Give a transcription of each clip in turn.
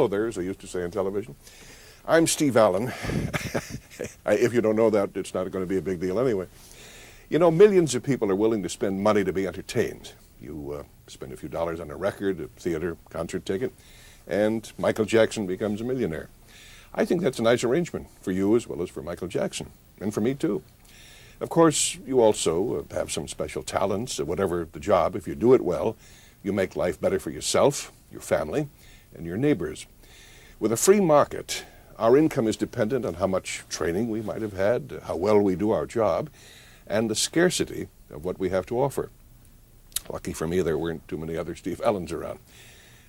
hello there, as they used to say on television. I'm Steve Allen. If you don't know that, it's not going to be a big deal anyway. You know, millions of people are willing to spend money to be entertained. You spend a few dollars on a record, a theater, concert ticket, and Michael Jackson becomes a millionaire. I think that's a nice arrangement for you as well as for Michael Jackson, and for me too. Of course, you also have some special talents, whatever the job. If you do it well, you make life better for yourself, your family, and your neighbors. With a free market, our income is dependent on how much training we might have had, how well we do our job, and the scarcity of what we have to offer. Lucky for me, there weren't too many other Steve Allens around.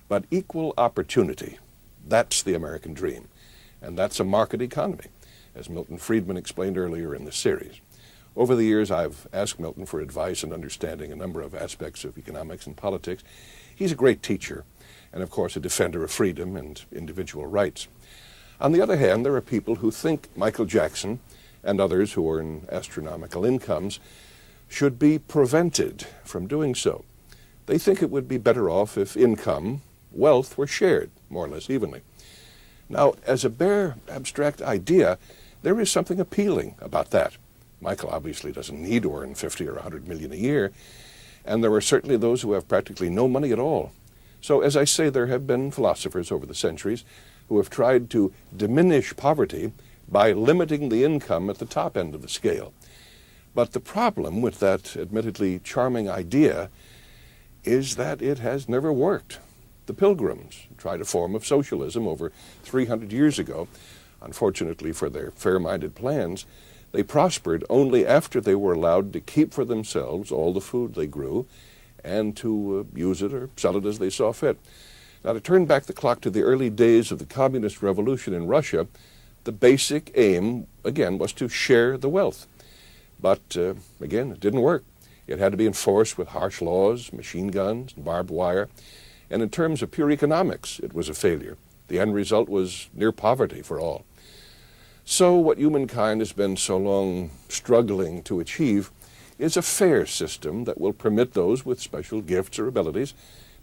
But equal opportunity, that's the American dream. And that's a market economy, as Milton Friedman explained earlier in the series. Over the years, I've asked Milton for advice and understanding a number of aspects of economics and politics. He's a great teacher, and of course a defender of freedom and individual rights. On the other hand, there are people who think Michael Jackson and others who earn astronomical incomes should be prevented from doing so. They think it would be better off if income, wealth, were shared more or less evenly. Now, as a bare abstract idea, there is something appealing about that. Michael obviously doesn't need to earn 50 or 100 million a year, and there are certainly those who have practically no money at all. So, as I say, there have been philosophers over the centuries who have tried to diminish poverty by limiting the income at the top end of the scale. But the problem with that admittedly charming idea is that it has never worked. The Pilgrims tried a form of socialism over 300 years ago. Unfortunately for their fair-minded plans, they prospered only after they were allowed to keep for themselves all the food they grew and to use it or sell it as they saw fit. Now, to turn back the clock to the early days of the communist revolution in Russia, the basic aim, again, was to share the wealth. But, again, it didn't work. It had to be enforced with harsh laws, machine guns, and barbed wire. And in terms of pure economics, it was a failure. The end result was near poverty for all. So what humankind has been so long struggling to achieve is a fair system that will permit those with special gifts or abilities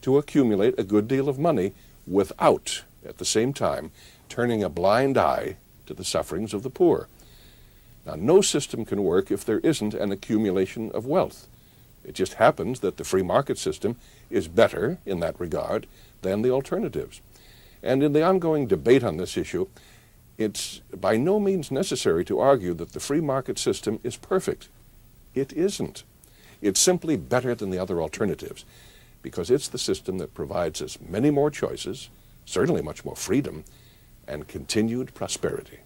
to accumulate a good deal of money without, at the same time, turning a blind eye to the sufferings of the poor. Now, no system can work if there isn't an accumulation of wealth. It just happens that the free market system is better in that regard than the alternatives. And in the ongoing debate on this issue, it's by no means necessary to argue that the free market system is perfect. It isn't. It's simply better than the other alternatives because it's the system that provides us many more choices, certainly much more freedom, and continued prosperity.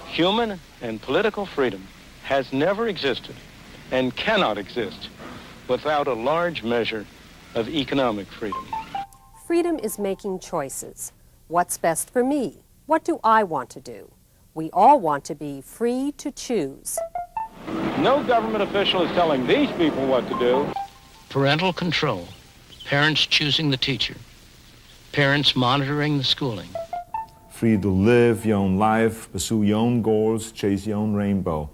Human and political freedom has never existed and cannot exist without a large measure of economic freedom. Freedom is making choices. What's best for me? What do I want to do? We all want to be free to choose. No government official is telling these people what to do. Parental control, parents choosing the teacher, parents monitoring the schooling. Free to live your own life, pursue your own goals, chase your own rainbow,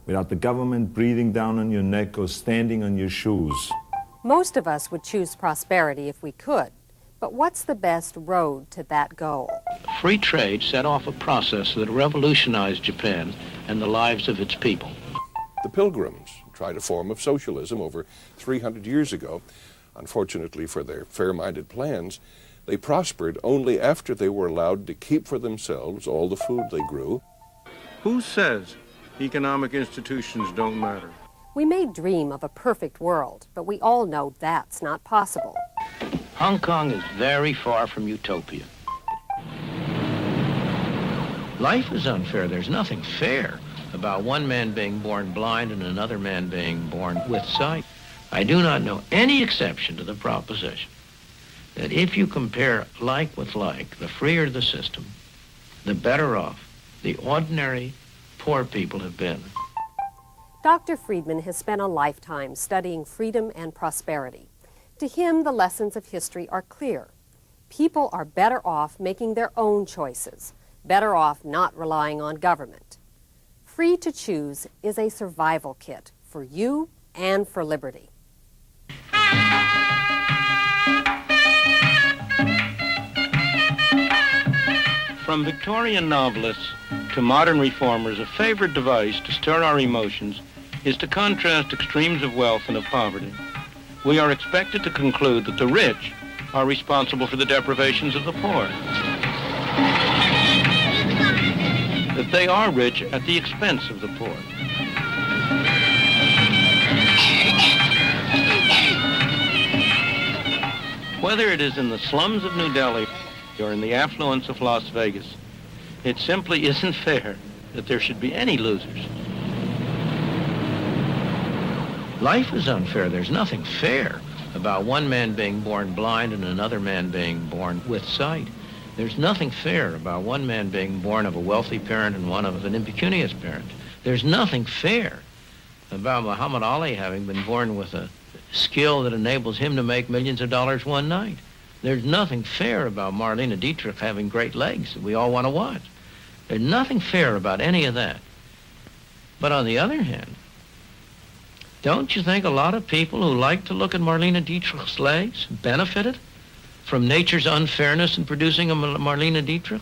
without the government breathing down on your neck or standing on your shoes. Most of us would choose prosperity if we could, but what's the best road to that goal? Free trade set off a process that revolutionized Japan and the lives of its people. The Pilgrims tried a form of socialism over 300 years ago. Unfortunately for their fair-minded plans, they prospered only after they were allowed to keep for themselves all the food they grew. Who says economic institutions don't matter? We may dream of a perfect world, but we all know that's not possible. Hong Kong is very far from utopia. Life is unfair. There's nothing fair about one man being born blind and another man being born with sight. I do not know any exception to the proposition that if you compare like with like, the freer the system, the better off the ordinary poor people have been. Dr. Friedman has spent a lifetime studying freedom and prosperity. To him, the lessons of history are clear. People are better off making their own choices, better off not relying on government. Free to choose is a survival kit for you and for liberty. From Victorian novelists to modern reformers, a favorite device to stir our emotions is to contrast extremes of wealth and of poverty. We are expected to conclude that the rich are responsible for the deprivations of the poor, that they are rich at the expense of the poor. Whether it is in the slums of New Delhi or in the affluence of Las Vegas, it simply isn't fair that there should be any losers. Life is unfair. There's nothing fair about one man being born blind and another man being born with sight. There's nothing fair about one man being born of a wealthy parent and one of an impecunious parent. There's nothing fair about Muhammad Ali having been born with a skill that enables him to make millions of dollars one night. There's nothing fair about Marlene Dietrich having great legs that we all want to watch. There's nothing fair about any of that. But on the other hand, don't you think a lot of people who like to look at Marlene Dietrich's legs benefited from nature's unfairness in producing a Marlene Dietrich?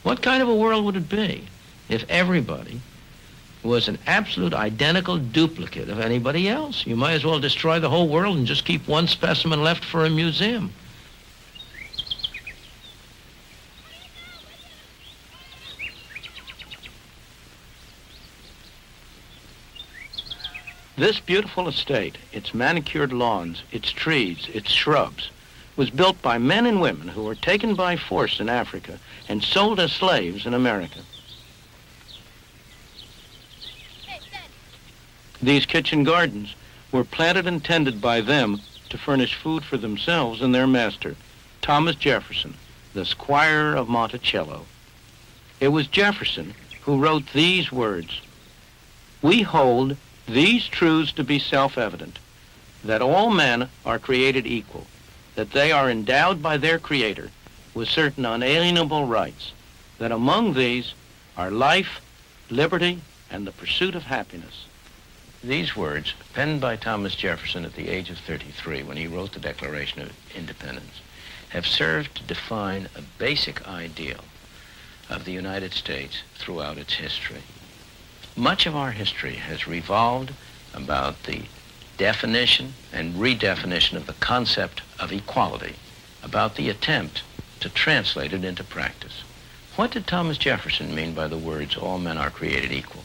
What kind of a world would it be if everybody was an absolute identical duplicate of anybody else? You might as well destroy the whole world and just keep one specimen left for a museum. This beautiful estate, its manicured lawns, its trees, its shrubs, was built by men and women who were taken by force in Africa and sold as slaves in America. These kitchen gardens were planted and tended by them to furnish food for themselves and their master, Thomas Jefferson, the Squire of Monticello. It was Jefferson who wrote these words: "We hold these truths to be self-evident, that all men are created equal, that they are endowed by their Creator with certain unalienable rights, that among these are life, liberty, and the pursuit of happiness." These words, penned by Thomas Jefferson at the age of 33 when he wrote the Declaration of Independence, have served to define a basic ideal of the United States throughout its history. Much of our history has revolved about the definition and redefinition of the concept of equality, about the attempt to translate it into practice. What did Thomas Jefferson mean by the words, "all men are created equal"?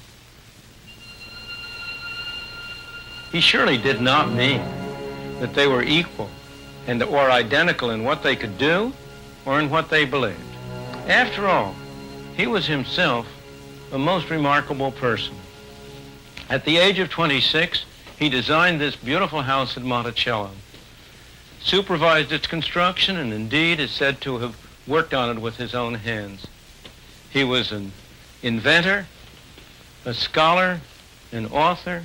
He surely did not mean that they were equal and or identical in what they could do or in what they believed. After all, he was himself a most remarkable person. At the age of 26, he designed this beautiful house at Monticello, supervised its construction, and indeed is said to have worked on it with his own hands. He was an inventor, a scholar, an author,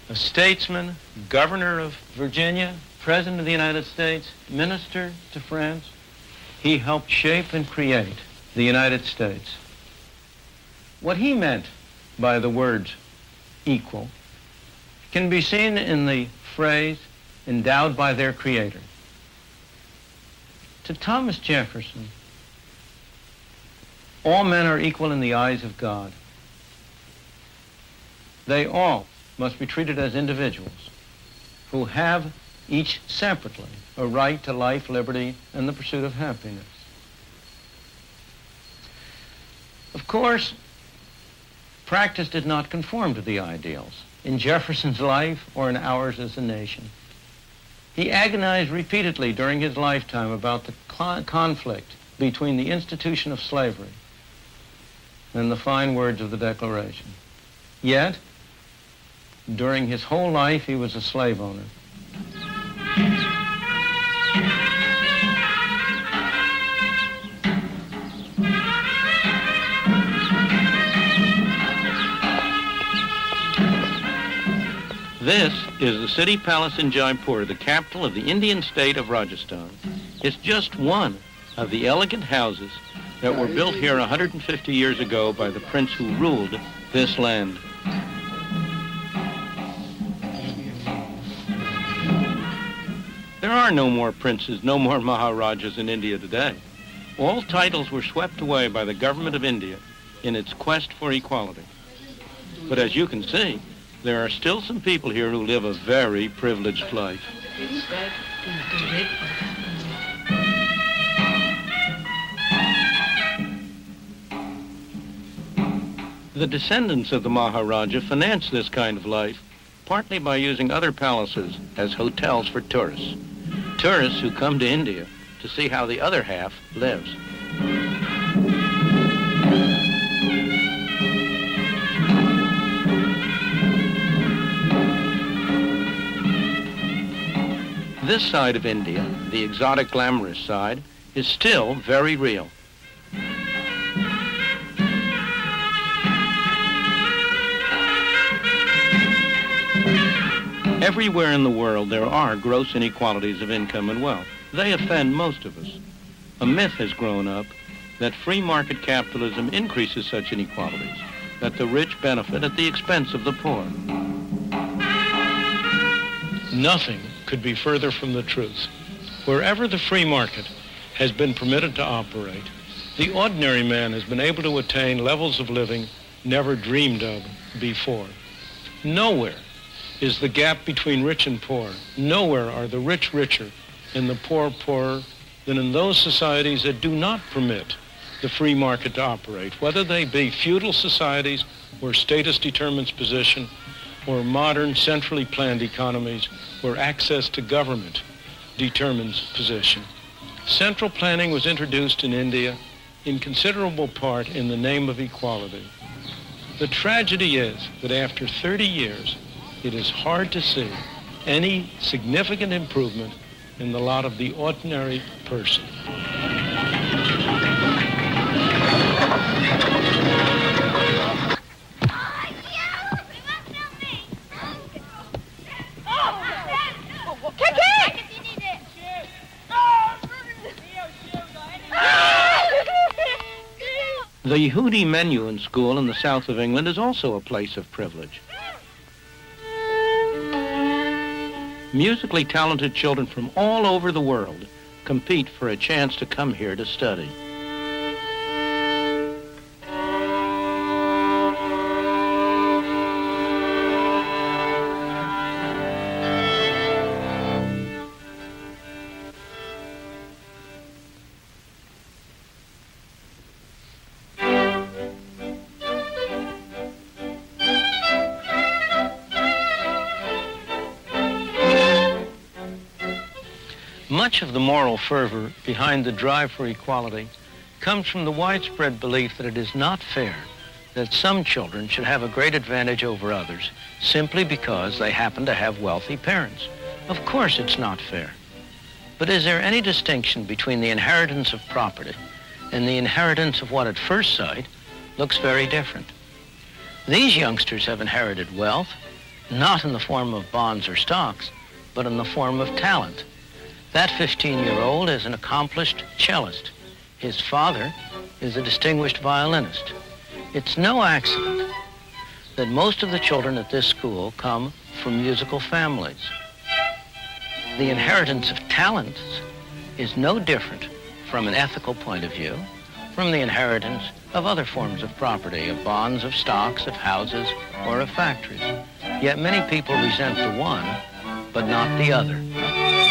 a statesman, governor of Virginia, president of the United States, minister to France. He helped shape and create the United States. What he meant by the words equal can be seen in the phrase endowed by their Creator. To Thomas Jefferson, all men are equal in the eyes of God. They all must be treated as individuals who have each separately a right to life, liberty, and the pursuit of happiness. Of course, practice did not conform to the ideals in Jefferson's life or in ours as a nation. He agonized repeatedly during his lifetime about the conflict between the institution of slavery and the fine words of the Declaration. Yet, during his whole life, he was a slave owner. This is the city palace in Jaipur, the capital of the Indian state of Rajasthan. It's just one of the elegant houses that were built here 150 years ago by the prince who ruled this land. There are no more princes, no more Maharajas in India today. All titles were swept away by the government of India in its quest for equality. But as you can see, there are still some people here who live a very privileged life. The descendants of the Maharaja financed this kind of life partly by using other palaces as hotels for tourists. Tourists who come to India to see how the other half lives. This side of India, the exotic, glamorous side, is still very real. Everywhere in the world there are gross inequalities of income and wealth. They offend most of us. A myth has grown up that free market capitalism increases such inequalities, that the rich benefit at the expense of the poor. Nothing could be further from the truth. Wherever the free market has been permitted to operate, the ordinary man has been able to attain levels of living never dreamed of before. Nowhere is the gap between rich and poor. Nowhere are the rich richer and the poor poorer than in those societies that do not permit the free market to operate, whether they be feudal societies where status determines position, or modern centrally planned economies where access to government determines position. Central planning was introduced in India in considerable part in the name of equality. The tragedy is that after 30 years, it is hard to see any significant improvement in the lot of the ordinary person. The Yehudi Menuhin School in the south of England is also a place of privilege. Musically talented children from all over the world compete for a chance to come here to study. Much of the moral fervor behind the drive for equality comes from the widespread belief that it is not fair that some children should have a great advantage over others simply because they happen to have wealthy parents. Of course it's not fair. But is there any distinction between the inheritance of property and the inheritance of what at first sight looks very different? These youngsters have inherited wealth, not in the form of bonds or stocks, but in the form of talent. That 15-year-old is an accomplished cellist. His father is a distinguished violinist. It's no accident that most of the children at this school come from musical families. The inheritance of talents is no different from an ethical point of view from the inheritance of other forms of property, of bonds, of stocks, of houses, or of factories. Yet many people resent the one, but not the other.